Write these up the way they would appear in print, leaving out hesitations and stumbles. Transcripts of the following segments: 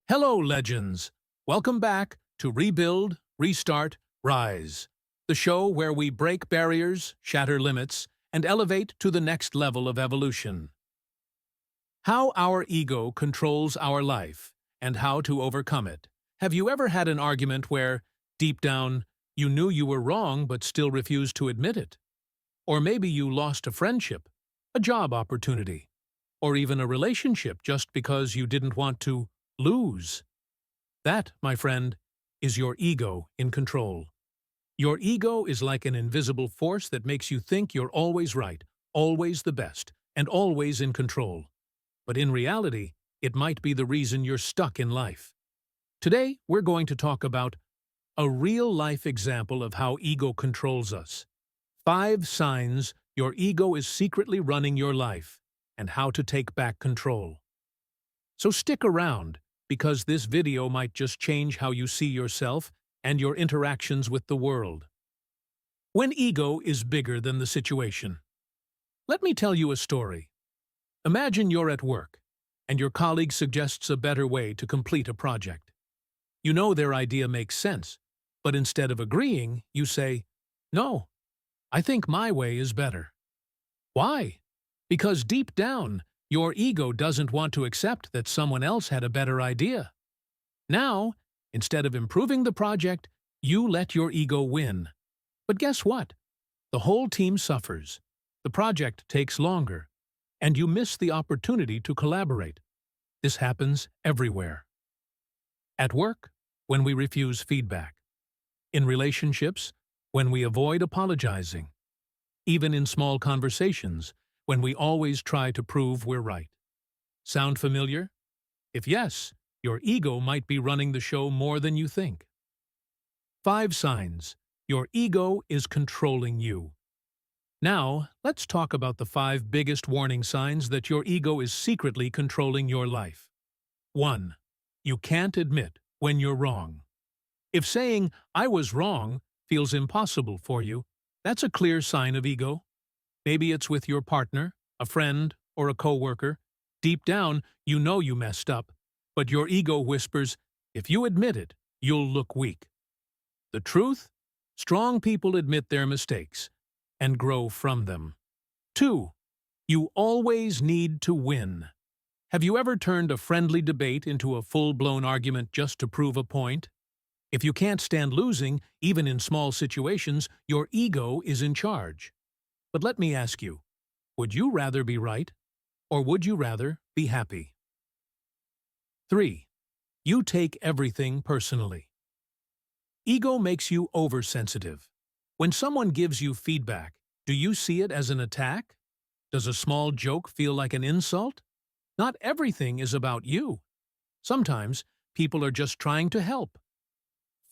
Hello, legends! Welcome back to Rebuild, Restart, Rise, the show where we break barriers, shatter limits, and elevate to the next level of evolution. How our ego controls our life, and how to overcome it. Have you ever had an argument where, deep down, you knew you were wrong but still refused to admit it? Or maybe you lost a friendship, a job opportunity, or even a relationship just because you didn't want to lose. That, my friend, is your ego in control. Your ego is like an invisible force that makes you think you're always right, always the best, and always in control. But in reality, it might be the reason you're stuck in life. Today, we're going to talk about a real-life example of how ego controls us. 5 signs your ego is secretly running your life, and how to take back control. So stick around, because this video might just change how you see yourself and your interactions with the world. When ego is bigger than the situation. Let me tell you a story. Imagine you're at work, and your colleague suggests a better way to complete a project. You know their idea makes sense, but instead of agreeing, you say, "No, I think my way is better." Why? Because deep down, your ego doesn't want to accept that someone else had a better idea. Now, instead of improving the project, you let your ego win. But guess what? The whole team suffers. The project takes longer, and you miss the opportunity to collaborate. This happens everywhere. At work, when we refuse feedback. In relationships, when we avoid apologizing. Even in small conversations, when we always try to prove we're right. Sound familiar? If yes, your ego might be running the show more than you think. 5 signs your ego is controlling you. Now, let's talk about the 5 biggest warning signs that your ego is secretly controlling your life. 1. You can't admit when you're wrong. If saying, "I was wrong," feels impossible for you, that's a clear sign of ego. Maybe it's with your partner, a friend, or a coworker. Deep down, you know you messed up, but your ego whispers, "If you admit it, you'll look weak." The truth? Strong people admit their mistakes and grow from them. 2. You always need to win. Have you ever turned a friendly debate into a full-blown argument just to prove a point? If you can't stand losing, even in small situations, your ego is in charge. But let me ask you, would you rather be right, or would you rather be happy? 3. You take everything personally. Ego makes you oversensitive. When someone gives you feedback, do you see it as an attack? Does a small joke feel like an insult? Not everything is about you. Sometimes, people are just trying to help.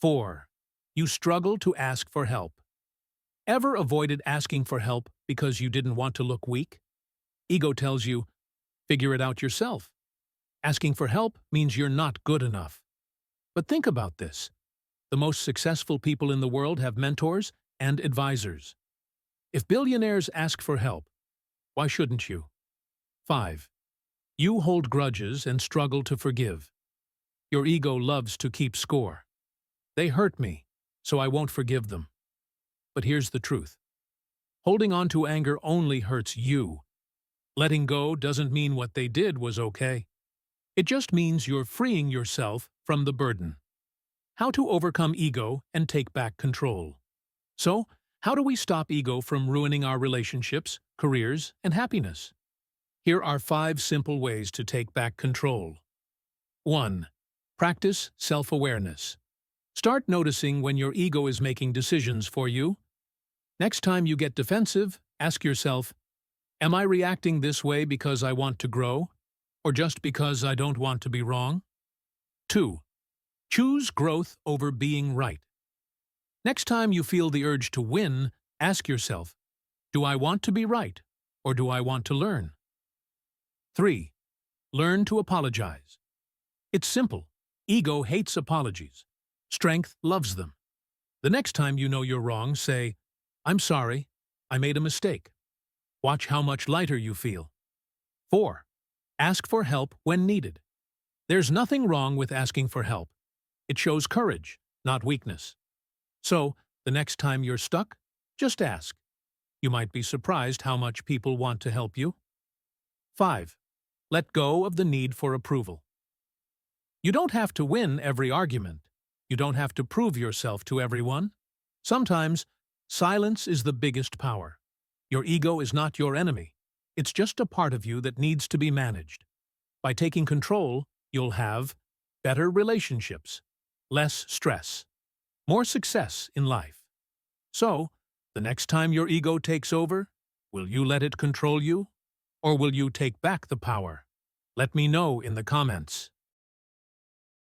4. You struggle to ask for help. Ever avoided asking for help because you didn't want to look weak? Ego tells you, figure it out yourself. Asking for help means you're not good enough. But think about this. The most successful people in the world have mentors and advisors. If billionaires ask for help, why shouldn't you? 5. You hold grudges and struggle to forgive. Your ego loves to keep score. They hurt me, so I won't forgive them. But here's the truth. Holding on to anger only hurts you. Letting go doesn't mean what they did was okay. It just means you're freeing yourself from the burden. How to overcome ego and take back control. So, how do we stop ego from ruining our relationships, careers, and happiness? Here are 5 simple ways to take back control. 1. Practice self-awareness. Start noticing when your ego is making decisions for you. Next time you get defensive, ask yourself, am I reacting this way because I want to grow, or just because I don't want to be wrong? 2. Choose growth over being right. Next time you feel the urge to win, ask yourself, do I want to be right, or do I want to learn? 3. Learn to apologize. It's simple. Ego hates apologies. Strength loves them. The next time you know you're wrong, say, "I'm sorry, I made a mistake." Watch how much lighter you feel. 4. Ask for help when needed. There's nothing wrong with asking for help. It shows courage, not weakness. So, the next time you're stuck, just ask. You might be surprised how much people want to help you. 5. Let go of the need for approval. You don't have to win every argument. You don't have to prove yourself to everyone. Sometimes, silence is the biggest power. Your ego is not your enemy. It's just a part of you that needs to be managed. By taking control, you'll have better relationships, less stress, more success in life. So, the next time your ego takes over, will you let it control you? Or will you take back the power? Let me know in the comments.